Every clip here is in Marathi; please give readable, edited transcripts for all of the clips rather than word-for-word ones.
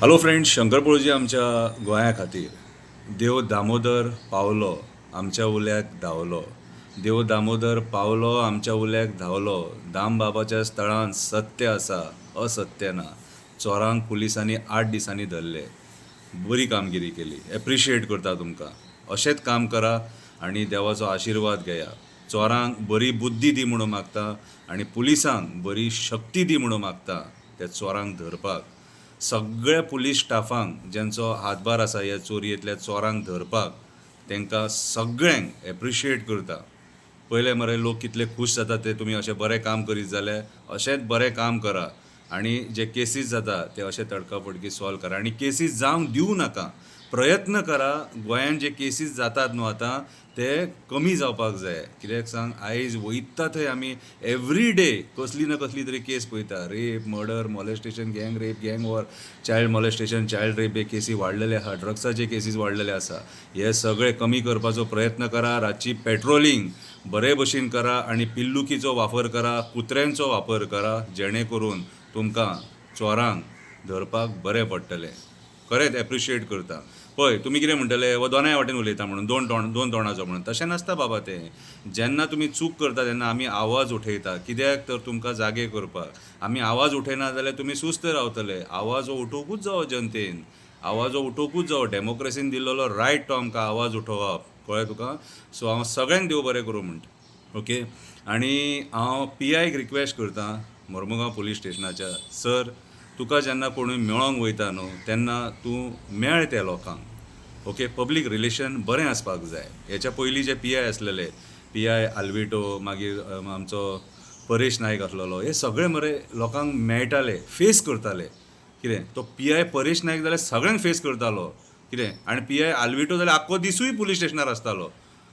हॅलो फ्रेंड्स, शंकर पळोवजी आमच्या गोंया खातीर देव दामोदर पावलो आमच्या उल्याक धांवलो. देव दामोदर पावलो आमच्या उल्याक धांवलो. दाम बाबाच्या स्थळांत सत्य आसा, असत्य ना. चोरांक पुलिसांनी 8 दिसांनी धरले. बरी कामगिरी केली. एप्रिशिएट करता तुमकां. अशेंच काम करा आनी देवाचो आशिर्वाद घेया. चोरांक बरी बुद्धी दी म्हणून मागता आनी पुलिसांक बरी शक्ती दी म्हणून मागता त्या चोरांक धरपाक. सगळ्या पुलीस स्टाफांक ज्यांचो हातभार आसा ह्या चोरयेंतल्या चोरांक धरपाक, तांकां सगळ्यांक एप्रिशिएट करता. पयले मरे लोक कितले खूश जाता ते तुमी अशें बरें काम करीत जाल्यार अशेंच बरें काम करा आनी जे केसीस जाता ते अशें तडकाफडकी सॉल्व करा आनी केसीस जावंक दिवं नाका. प्रयत्न करा. गोंयांत जे केसीस जातात न्हू आतां ते कमी जावपाक जाय. कित्याक सांग, आयज वयता थंय आमी एवरी डे कसली ना कसली तरी केस पळयता. रेप, मर्डर, मॉलेस्टेशन, गँग रेप, गँग war, child molestation, child rape हे केसी वाडलेले आसा. ड्रग्साचे केसीस वाडलेले आसा. हे सगळे कमी करपाचो प्रयत्न करा. रातची पेट्रोलिंग बरे भशेन करा आनी पिल्लुकीचो वापर करा, कुत्र्यांचो वापर करा, जेणे करून तुमकां चोरांक धरपाक बरें पडटलें. खरेंच एप्रिशिएट करता. पळय, तुमी कितें म्हणटले, वो दोनाय वाटेन उलयता म्हणून, दोन तोंडाचो म्हणून. तशें नासता बाबा तें. जेन्ना तुमी चूक करता तेन्ना आमी आवाज उठयता. कित्याक तर तुमकां जागे करपाक. आमी आवाज उठयना जाल्यार तुमी सुस्त रावतले. आवाज हो उठोवपूच जावो जनतेन. आवाज हो उठोवपूच जावो. डेमोक्रेसीन दिल्लो रायट तो आमकां आवाज उठोवप. कळ्ळें तुका? सो हांव सगळ्यांक देव बरें करूं म्हणटा. ओके. आनी हांव PIक रिक्वेस्ट करतां, मोर्मुगांव पुलीस स्टेशनाच्या. सर, तुका जेन्ना कोणूय मेळोंक वयता न्हू तेन्ना तूं मेळ त्या लोकांक. ओके. पब्लीक रिलेशन बरें आसपाक जाय. हेच्या पयलीं जे PI आसलेले, PI आल्विटो, मागीर आमचो परेश नायक आसलेलो, हे सगळे मरे लोकांक मेळटाले, फेस करताले. कितें तो PI परेश नायक जाल्यार सगळ्यांक फेस करतालो. कितें आनी PI आल्विटो जाल्यार आख्खो दिसूय पुलीस स्टेशनार आसतालो.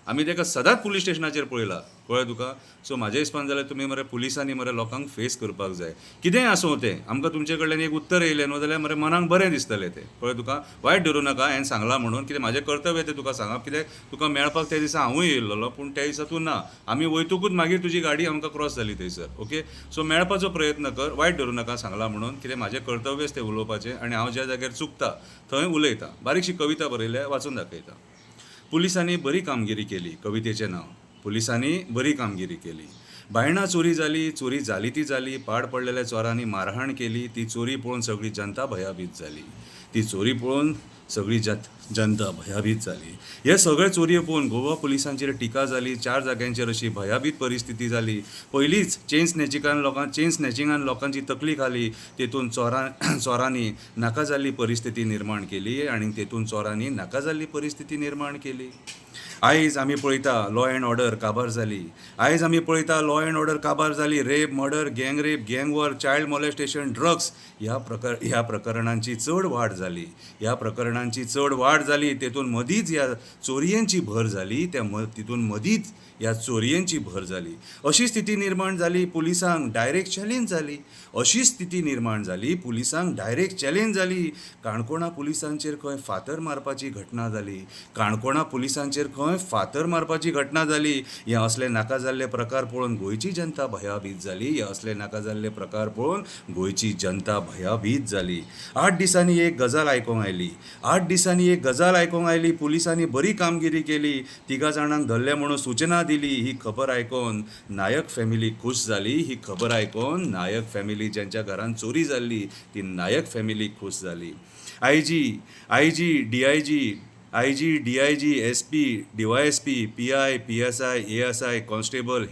आमी ताका सदांच पुलीस स्टेशनाचेर पळयला. कळ्ळें तुका? सो म्हाज्या हिसपान जाल्यार तुमी मरे पुलिसांनी मरे लोकांक फेस करपाक जाय. कितेंय आसूं तें. आमकां तुमचे कडल्यान एक उत्तर येयलें न्हू जाल्यार मरे मनाक बरें दिसतलें तें. कळ्ळें तुका? वायट धरूं नाका हांवें सांगलां म्हणून. कितें म्हाजें कर्तव्य तें तुका सांगप. कित्याक तुका मेळपाक त्या दिसा हांवूय येयल्लो, पूण त्या दिसा तूं ना. आमी वयतकूच मागीर तुजी गाडी आमकां क्रॉस जाली थंयसर. ओके. सो मेळपाचो प्रयत्न कर. वायट धरूं नाका सांगलां म्हणून. कित्याक म्हाजें कर्तव्यच तें उलोवपाचें आनी हांव ज्या जाग्यार चुकता थंय उलयतां. बारीकशी कविता बरयल्या, वाचून दाखयतां. पुलिसांनी बरी कामगिरी केली. कवितेचें नांव. पुलिसांनी बरी कामगिरी केली. बायणां चोरी जाली, चोरी जाली ती जाली. पाड पडलेल्या चोरांनी मारहाण केली. ती चोरी पळोवन सगळी जनता भयाभीत झाली. ती चोरी पळोवन सगळी जनता भयाभीत झाली. हे सगळे चोरयो पळोवन गोवा पुलिसांचेर टिका जाली. 4 जाग्यांचेर अशी भयाभीत परिस्थिती जाली. पयलींच चेन स्नॅचिंगान लोकांची तकली खाली. तेतून चोरांनी नाका जाल्ली परिस्थिती निर्माण केली आनी तेतून चोरांनी नाका जाल्ली परिस्थिती निर्माण केली. आयज आमी पळयता लॉ अँड ऑर्डर काबार जाली. आयज आमी पळयता लॉ अँड ऑर्डर काबार जाली. रेप, मर्डर, गँग रेप, गँग वॉर, चायल्ड मॉलेस्टेशन, ड्रग्स ह्या प्रकरणांची चड वाड जाली. ह्या प्रकरणांची चड वाड जाली. तेतून मदींच ह्या चोरयेंची भर जाली. तितून मदींच ह्या चोरयेंची भर जाली. अशी स्थिती निर्माण जाली. पुलिसांक डायरेक्ट चॅलेंज जाली. अशी स्थिती निर्माण जाली. पुलिसांक डायरेक्ट चॅलेंज जाली. काणकोणा पुलिसांचेर खंय फातर मारपाची घटना जाली. काणकोणा पुलिसांचेर खंय फातर मारपाची घटना जाली. हे असले नाका जाल्ले प्रकार पळोवन गोंयची जनता भयाभीत जाली. हे असले नाका जाल्ले प्रकार पळोवन गोंयची जनता भयाभीत जाली. 8 दिसांनी एक गजाल आयकोंक आयली. 8 दिसांनी एक गजाल आयकोंक आयली. पुलिसांनी बरी कामगिरी केली. 3 जाणांक धरले म्हणून सूचना दिली. ही खबर आयकोन नायक फॅमिली खूश जाली. ही खबर आयकोन नायक फॅमिली, ज्यांच्या घरान चोरी जाल्ली, ती नायक फॅमिली खूश जाली. IG, DIG, SP, DYSP, PI, PSI, ASI, constable,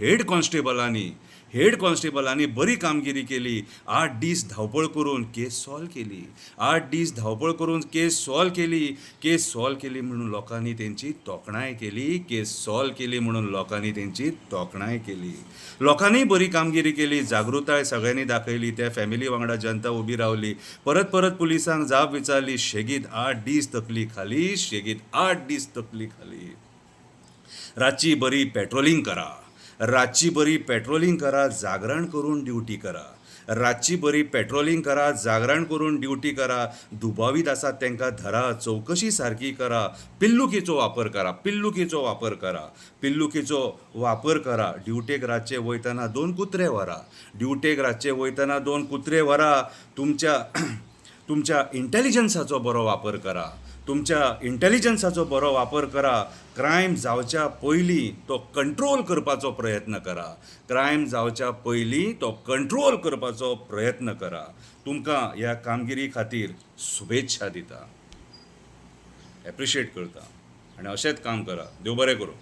head कॉन्स्टेबलांनी बरी कामगिरी केली. 8 दीस धांवपळ करून केस सॉल्व केली. 8 दीस धांवपळ करून केस सॉल्व केली. केस सॉल्व केली म्हणून लोकांनी तेंची तोखणाय केली. केस सॉल्व केली म्हणून लोकांनी तेंची तोखणाय केली. लोकांनी बरी कामगिरी केली. जागृताय सगळ्यांनी दाखयली. त्या फॅमिली वांगडा जनता उबी रावली. परत पुलिसांक जाप विचारली. शेगीत 8 दीस तकली खाली. शेगीत 8 दीस तकली खाली. रातची बरी पेट्रोलिंग करा. रातची बरी पेट्रोलिंग करा. जागरण करून ड्युटी करा. रातची बरी पेट्रोलिंग करा. जागरण करून ड्युटी करा. दुबावीत आसात तांकां धरा. चौकशी सारकी करा. पिल्लुकीचो वापर करा. पिल्लुकीचो वापर करा. ड्युटेक रातचे वयतना 2 कुत्रे व्हरा. ड्युटेक रातचे वयतना 2 कुत्रे व्हरा. तुमच्या इंटेलिजन्साचो बरो वापर करा. तुमच्या इंटेलिजन्साचो बरो वापर करा. क्रायम जावच्या पयलीं तो कंट्रोल करपाचो प्रयत्न करा. क्रायम जावच्या पयलीं तो कंट्रोल करपाचो प्रयत्न करा. तुमकां ह्या कामगिरी खातीर शुभेच्छा दिता, एप्रिशिएट करता आनी अशेंच काम करा. देव बरें करूं.